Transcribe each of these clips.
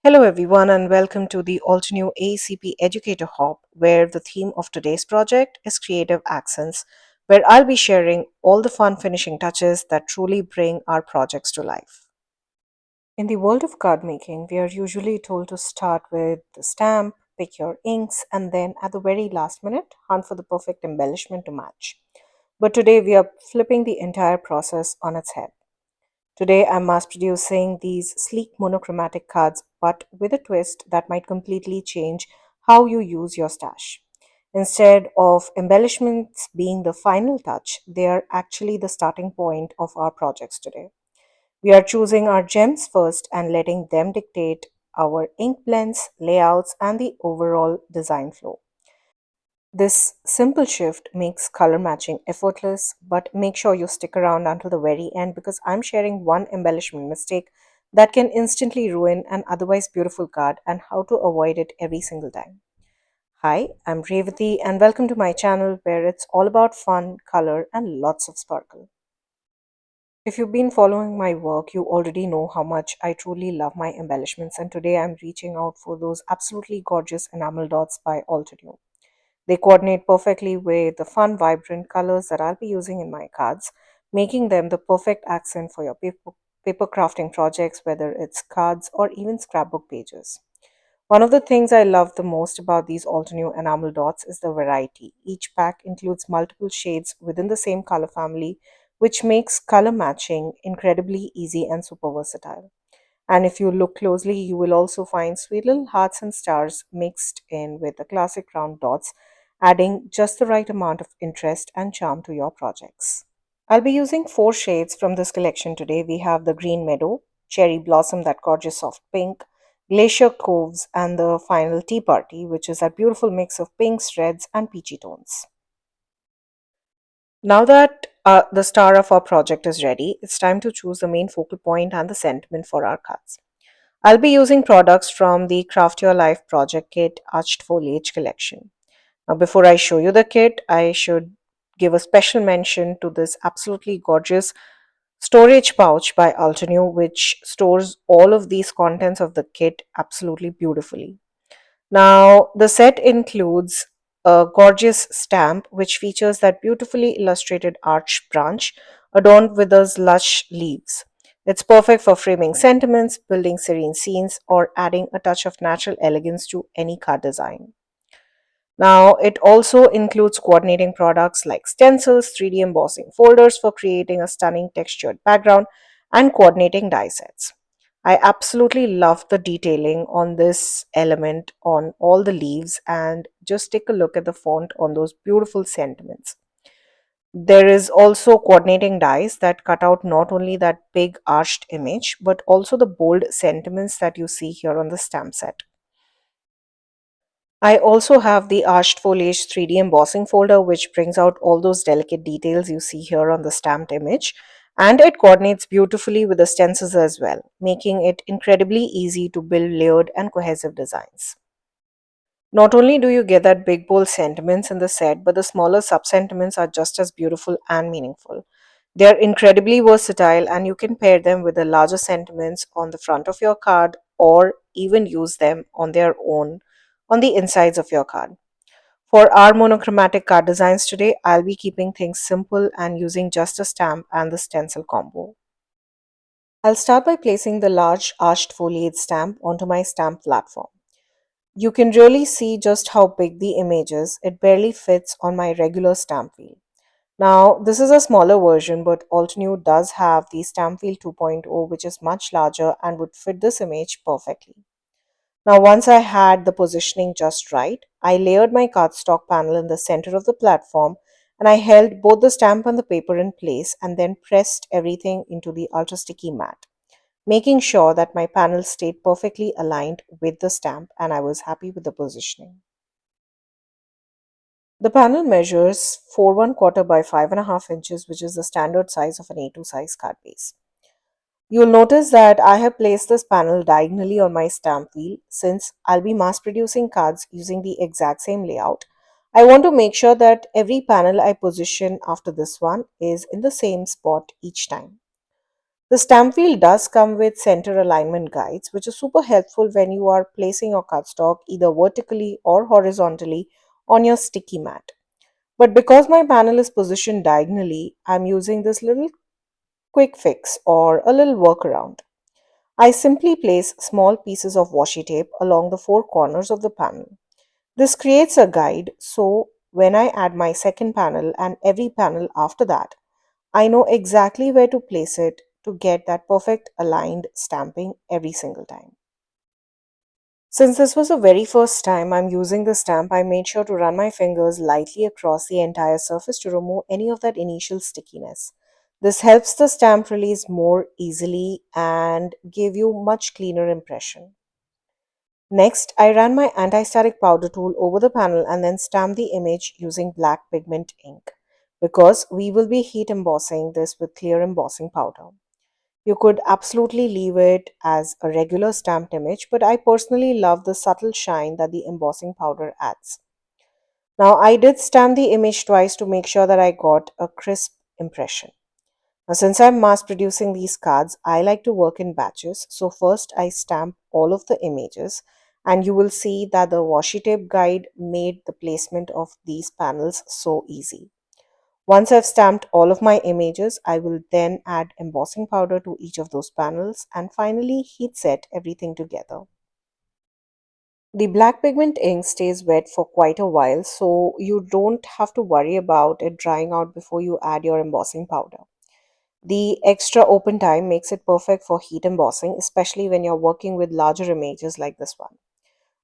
Hello, everyone, and welcome to the Altenew AECP Educator Hop, where the theme of today's project is creative accents, where I'll be sharing all the fun finishing touches that truly bring our projects to life. In the world of card making, we are usually told to start with the stamp, pick your inks, and then at the very last minute, hunt for the perfect embellishment to match. But today, we are flipping the entire process on its head. Today, I'm mass producing these sleek monochromatic cards, but with a twist that might completely change how you use your stash. Instead of embellishments being the final touch, they are actually the starting point of our projects today. We are choosing our gems first and letting them dictate our ink blends, layouts, and the overall design flow. This simple shift makes color matching effortless, but make sure you stick around until the very end because I'm sharing one embellishment mistake that can instantly ruin an otherwise beautiful card and how to avoid it every single time. Hi, I'm Revati and welcome to my channel where it's all about fun, color, and lots of sparkle. If you've been following my work, you already know how much I truly love my embellishments, and today I'm reaching out for those absolutely gorgeous enamel dots by Altenew. They coordinate perfectly with the fun, vibrant colors that I'll be using in my cards, making them the perfect accent for your paper crafting projects, whether it's cards or even scrapbook pages. One of the things I love the most about these Altenew enamel dots is the variety. Each pack includes multiple shades within the same color family, which makes color matching incredibly easy and super versatile. And if you look closely, you will also find sweet little hearts and stars mixed in with the classic round dots, adding just the right amount of interest and charm to your projects. I'll be using four shades from this collection today. We have the Green Meadow, Cherry Blossom, that gorgeous soft pink, Glacier Coves, and the final Tea Party, which is that beautiful mix of pinks, reds, and peachy tones. Now that the star of our project is ready, it's time to choose the main focal point and the sentiment for our cards. I'll be using products from the Craft Your Life Project Kit Arched Foliage collection. Now, before I show you the kit, I should give a special mention to this absolutely gorgeous storage pouch by Altenew, which stores all of these contents of the kit absolutely beautifully. Now, the set includes a gorgeous stamp which features that beautifully illustrated arch branch adorned with those lush leaves. It's perfect for framing sentiments, building serene scenes, or adding a touch of natural elegance to any card design. Now, it also includes coordinating products like stencils, 3D embossing folders for creating a stunning textured background, and coordinating die sets. I absolutely love the detailing on this element on all the leaves, and just take a look at the font on those beautiful sentiments. There is also coordinating dies that cut out not only that big arched image but also the bold sentiments that you see here on the stamp set. I also have the Arched Foliage 3D embossing folder, which brings out all those delicate details you see here on the stamped image, and it coordinates beautifully with the stencils as well, making it incredibly easy to build layered and cohesive designs. Not only do you get that big bold sentiments in the set, but the smaller sub-sentiments are just as beautiful and meaningful. They are incredibly versatile and you can pair them with the larger sentiments on the front of your card or even use them on their own on the insides of your card. For our monochromatic card designs today, I'll be keeping things simple and using just a stamp and the stencil combo. I'll start by placing the large arched foliage stamp onto my stamp platform. You can really see just how big the image is. It barely fits on my regular stamp wheel. Now, this is a smaller version, but Altenew does have the Stamp Wheel 2.0, which is much larger and would fit this image perfectly. Now, once I had the positioning just right, I layered my cardstock panel in the center of the platform and I held both the stamp and the paper in place and then pressed everything into the ultra sticky mat, making sure that my panel stayed perfectly aligned with the stamp and I was happy with the positioning. The panel measures 4 1/4 by 5.5 inches, which is the standard size of an A2 size card base. You'll notice that I have placed this panel diagonally on my stamp wheel since I'll be mass producing cards using the exact same layout. I want to make sure that every panel I position after this one is in the same spot each time. The stamp wheel does come with center alignment guides, which is super helpful when you are placing your cardstock either vertically or horizontally on your sticky mat. But because my panel is positioned diagonally, I'm using this little quick fix or a little workaround. I simply place small pieces of washi tape along the four corners of the panel. This creates a guide, so when I add my second panel and every panel after that, I know exactly where to place it to get that perfect aligned stamping every single time. Since this was the very first time I'm using the stamp, I made sure to run my fingers lightly across the entire surface to remove any of that initial stickiness. This helps the stamp release more easily and give you much cleaner impression. Next, I ran my anti-static powder tool over the panel and then stamped the image using black pigment ink because we will be heat embossing this with clear embossing powder. You could absolutely leave it as a regular stamped image, but I personally love the subtle shine that the embossing powder adds. Now, I did stamp the image twice to make sure that I got a crisp impression. Now, since I'm mass producing these cards, I like to work in batches. So first I stamp all of the images and you will see that the washi tape guide made the placement of these panels so easy. Once I've stamped all of my images, I will then add embossing powder to each of those panels and finally heat set everything together. The black pigment ink stays wet for quite a while, so you don't have to worry about it drying out before you add your embossing powder. The extra open time makes it perfect for heat embossing, especially when you're working with larger images like this one.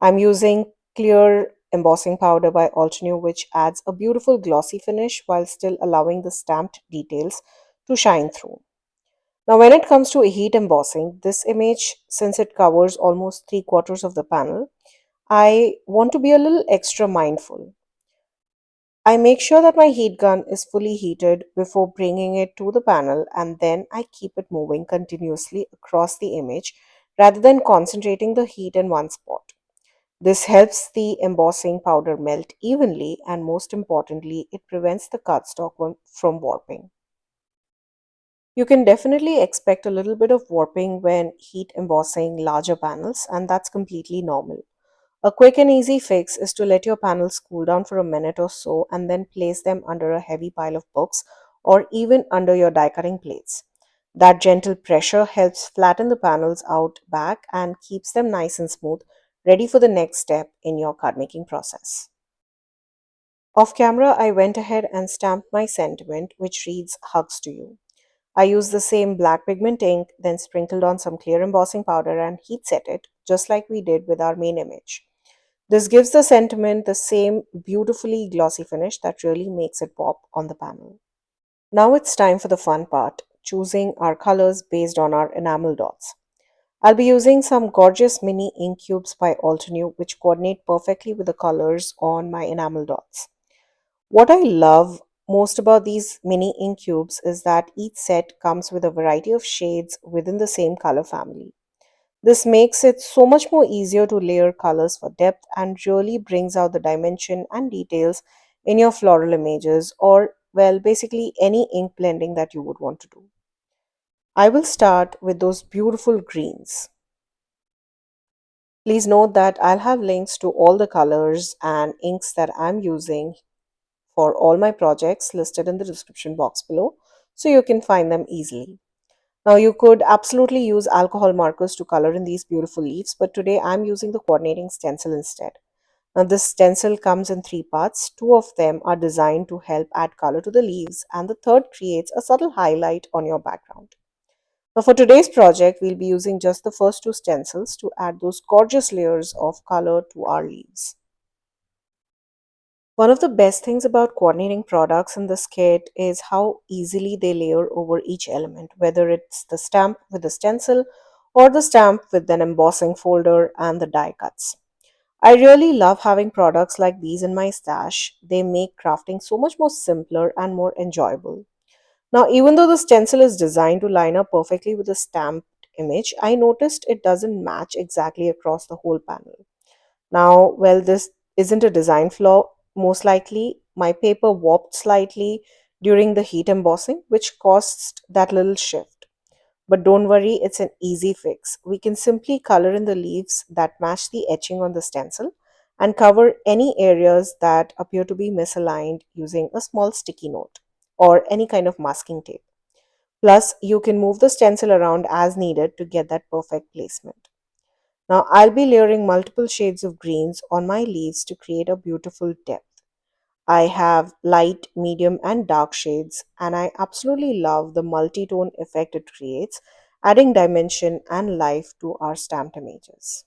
I'm using clear embossing powder by Altenew, which adds a beautiful glossy finish while still allowing the stamped details to shine through. Now, when it comes to heat embossing, this image, since it covers almost three quarters of the panel, I want to be a little extra mindful. I make sure that my heat gun is fully heated before bringing it to the panel and then I keep it moving continuously across the image rather than concentrating the heat in one spot. This helps the embossing powder melt evenly and most importantly, it prevents the cardstock from warping. You can definitely expect a little bit of warping when heat embossing larger panels, and that's completely normal. A quick and easy fix is to let your panels cool down for a minute or so and then place them under a heavy pile of books or even under your die cutting plates. That gentle pressure helps flatten the panels out back and keeps them nice and smooth, ready for the next step in your card making process. Off camera, I went ahead and stamped my sentiment, which reads Hugs to You. I used the same black pigment ink, then sprinkled on some clear embossing powder and heat set it, just like we did with our main image. This gives the sentiment the same beautifully glossy finish that really makes it pop on the panel. Now it's time for the fun part, choosing our colors based on our enamel dots. I'll be using some gorgeous mini ink cubes by Altenew which coordinate perfectly with the colors on my enamel dots. What I love most about these mini ink cubes is that each set comes with a variety of shades within the same color family. This makes it so much more easier to layer colors for depth and really brings out the dimension and details in your floral images or, well, basically any ink blending that you would want to do. I will start with those beautiful greens. Please note that I'll have links to all the colors and inks that I'm using for all my projects listed in the description box below so you can find them easily. Now you could absolutely use alcohol markers to color in these beautiful leaves, but today I'm using the coordinating stencil instead. Now this stencil comes in three parts. Two of them are designed to help add color to the leaves and the third creates a subtle highlight on your background. Now for today's project, we'll be using just the first two stencils to add those gorgeous layers of color to our leaves. One of the best things about coordinating products in this kit is how easily they layer over each element, whether it's the stamp with the stencil or the stamp with an embossing folder and the die cuts. I really love having products like these in my stash. They make crafting so much more simpler and more enjoyable. Now, even though the stencil is designed to line up perfectly with the stamped image, I noticed it doesn't match exactly across the whole panel. Now, well, this isn't a design flaw. Most likely, my paper warped slightly during the heat embossing, which caused that little shift. But don't worry, it's an easy fix. We can simply color in the leaves that match the etching on the stencil and cover any areas that appear to be misaligned using a small sticky note or any kind of masking tape. Plus, you can move the stencil around as needed to get that perfect placement. Now, I'll be layering multiple shades of greens on my leaves to create a beautiful depth. I have light, medium, and dark shades, and I absolutely love the multi-tone effect it creates, adding dimension and life to our stamped images.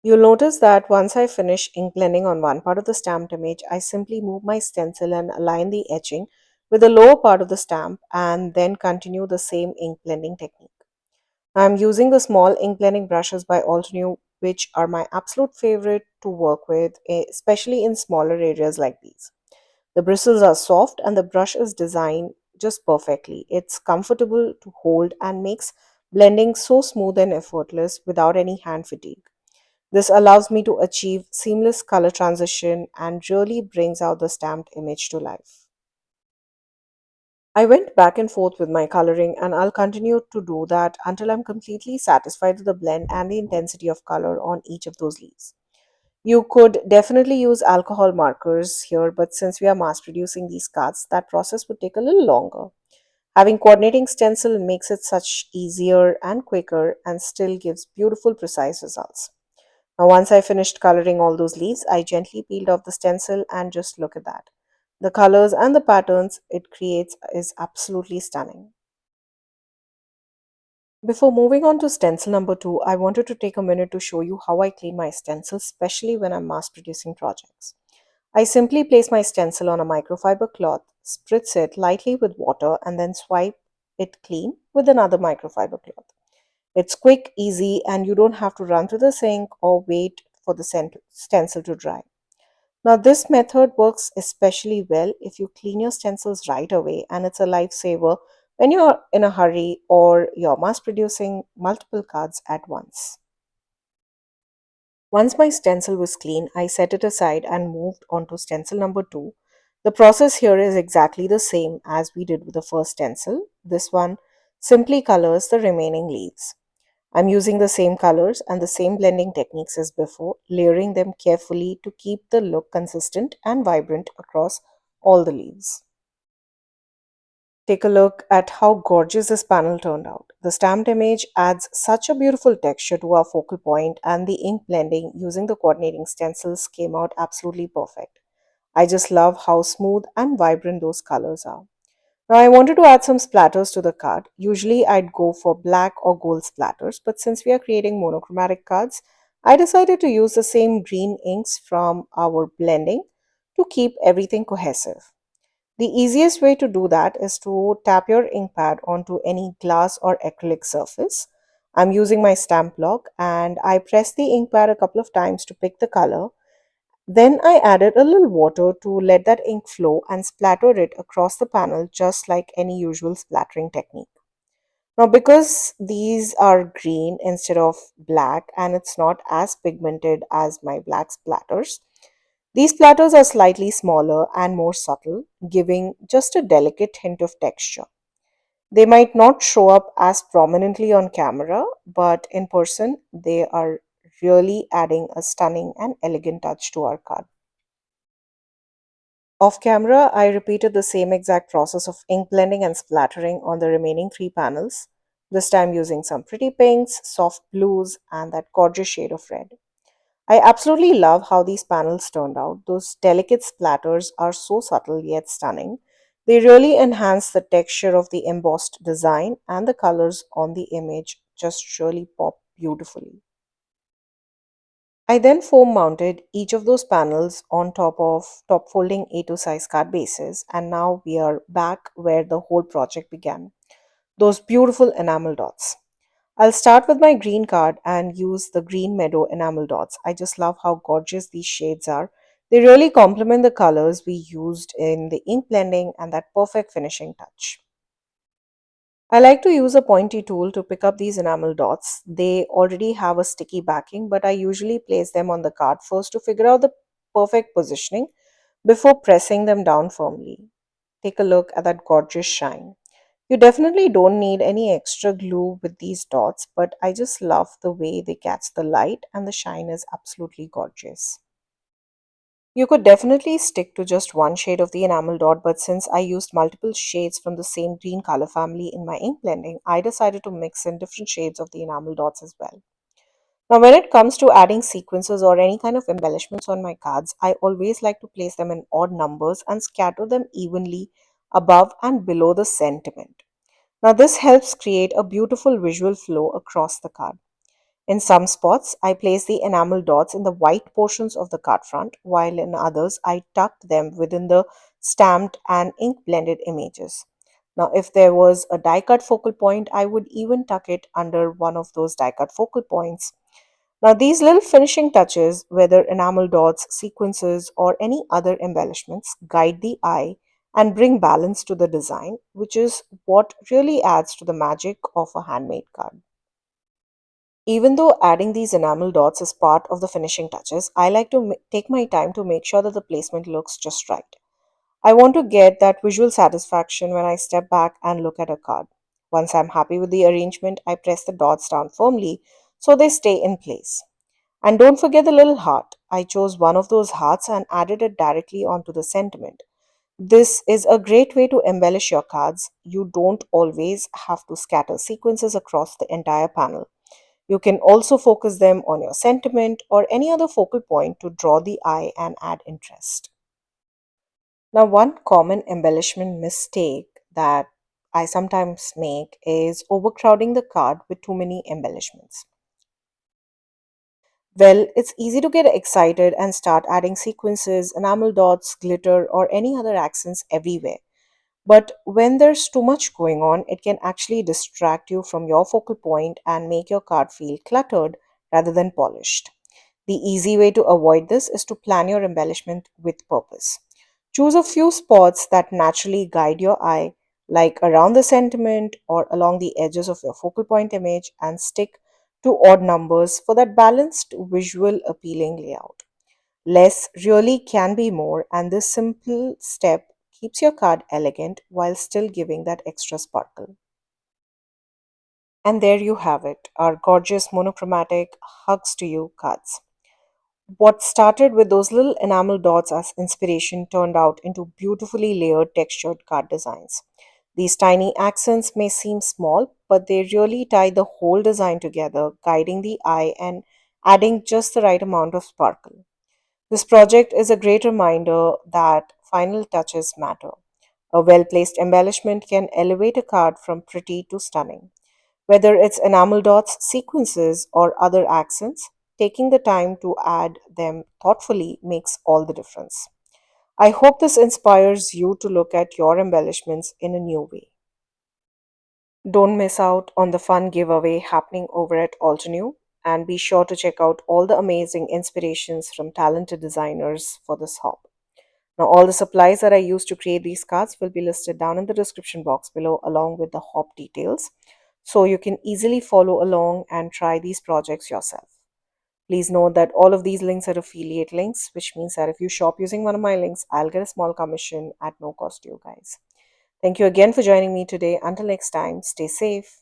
You'll notice that once I finish ink blending on one part of the stamped image, I simply move my stencil and align the etching with the lower part of the stamp and then continue the same ink blending technique. I'm using the small ink blending brushes by Altenew, which are my absolute favorite to work with, especially in smaller areas like these. The bristles are soft and the brush is designed just perfectly. It's comfortable to hold and makes blending so smooth and effortless without any hand fatigue. This allows me to achieve seamless color transition and really brings out the stamped image to life. I went back and forth with my coloring, and I'll continue to do that until I'm completely satisfied with the blend and the intensity of color on each of those leaves. You could definitely use alcohol markers here, but since we are mass producing these cards, that process would take a little longer. Having coordinating stencil makes it such easier and quicker and still gives beautiful precise results. Now, once I finished coloring all those leaves, I gently peeled off the stencil and just look at that. The colors and the patterns it creates is absolutely stunning. Before moving on to stencil number 2, I wanted to take a minute to show you how I clean my stencils, especially when I'm mass producing projects. I simply place my stencil on a microfiber cloth, spritz it lightly with water, and then swipe it clean with another microfiber cloth. It's quick, easy, and you don't have to run to the sink or wait for the stencil to dry. Now, this method works especially well if you clean your stencils right away, and it's a lifesaver when you're in a hurry or you're mass producing multiple cards at once. Once my stencil was clean, I set it aside and moved on to stencil number 2. The process here is exactly the same as we did with the first stencil. This one simply colors the remaining leaves. I'm using the same colors and the same blending techniques as before, layering them carefully to keep the look consistent and vibrant across all the leaves. Take a look at how gorgeous this panel turned out. The stamped image adds such a beautiful texture to our focal point, and the ink blending using the coordinating stencils came out absolutely perfect. I just love how smooth and vibrant those colors are. Now I wanted to add some splatters to the card. Usually I'd go for black or gold splatters, but since we are creating monochromatic cards, I decided to use the same green inks from our blending to keep everything cohesive. The easiest way to do that is to tap your ink pad onto any glass or acrylic surface. I'm using my stamp block and I press the ink pad a couple of times to pick the color. Then I added a little water to let that ink flow and splattered it across the panel just like any usual splattering technique. Now, because these are green instead of black and it's not as pigmented as my black splatters, these splatters are slightly smaller and more subtle, giving just a delicate hint of texture. They might not show up as prominently on camera, but in person, they are really adding a stunning and elegant touch to our card. Off camera, I repeated the same exact process of ink blending and splattering on the remaining 3 panels, this time using some pretty pinks, soft blues, and that gorgeous shade of red. I absolutely love how these panels turned out. Those delicate splatters are so subtle yet stunning. They really enhance the texture of the embossed design, and the colors on the image just really pop beautifully. I then foam mounted each of those panels on top of top folding A2 size card bases, and now we are back where the whole project began. Those beautiful enamel dots. I'll start with my green card and use the green meadow enamel dots. I just love how gorgeous these shades are. They really complement the colors we used in the ink blending and that perfect finishing touch. I like to use a pointy tool to pick up these enamel dots. They already have a sticky backing, but I usually place them on the card first to figure out the perfect positioning before pressing them down firmly. Take a look at that gorgeous shine. You definitely don't need any extra glue with these dots, but I just love the way they catch the light and the shine is absolutely gorgeous. You could definitely stick to just one shade of the enamel dot, but since I used multiple shades from the same green color family in my ink blending, I decided to mix in different shades of the enamel dots as well. Now, when it comes to adding sequences or any kind of embellishments on my cards, I always like to place them in odd numbers and scatter them evenly above and below the sentiment. Now, this helps create a beautiful visual flow across the card. In some spots, I place the enamel dots in the white portions of the card front, while in others, I tuck them within the stamped and ink blended images. Now, if there was a die cut focal point, I would even tuck it under one of those die cut focal points. Now, these little finishing touches, whether enamel dots, sequences, or any other embellishments, guide the eye and bring balance to the design, which is what really adds to the magic of a handmade card. Even though adding these enamel dots is part of the finishing touches, I like to take my time to make sure that the placement looks just right. I want to get that visual satisfaction when I step back and look at a card. Once I'm happy with the arrangement, I press the dots down firmly so they stay in place. And don't forget the little heart. I chose one of those hearts and added it directly onto the sentiment. This is a great way to embellish your cards. You don't always have to scatter sequences across the entire panel. You can also focus them on your sentiment or any other focal point to draw the eye and add interest. Now, one common embellishment mistake that I sometimes make is overcrowding the card with too many embellishments. Well, it's easy to get excited and start adding sequences, enamel dots, glitter, or any other accents everywhere. But when there's too much going on, it can actually distract you from your focal point and make your card feel cluttered rather than polished. The easy way to avoid this is to plan your embellishment with purpose. Choose a few spots that naturally guide your eye, like around the sentiment or along the edges of your focal point image, and stick to odd numbers for that balanced, visual, appealing layout. Less really can be more, and this simple step keeps your card elegant while still giving that extra sparkle. And there you have it, our gorgeous monochromatic hugs to you cards. What started with those little enamel dots as inspiration turned out into beautifully layered textured card designs. These tiny accents may seem small, but they really tie the whole design together, guiding the eye and adding just the right amount of sparkle. This project is a great reminder that final touches matter. A well placed embellishment can elevate a card from pretty to stunning. Whether it's enamel dots, sequences, or other accents, taking the time to add them thoughtfully makes all the difference. I hope this inspires you to look at your embellishments in a new way. Don't miss out on the fun giveaway happening over at Altenew, and be sure to check out all the amazing inspirations from talented designers for this hop. Now, all the supplies that I used to create these cards will be listed down in the description box below, along with the hop details, so you can easily follow along and try these projects yourself. Please note that all of these links are affiliate links, which means that if you shop using one of my links, I'll get a small commission at no cost to you guys. Thank you again for joining me today. Until next time, stay safe.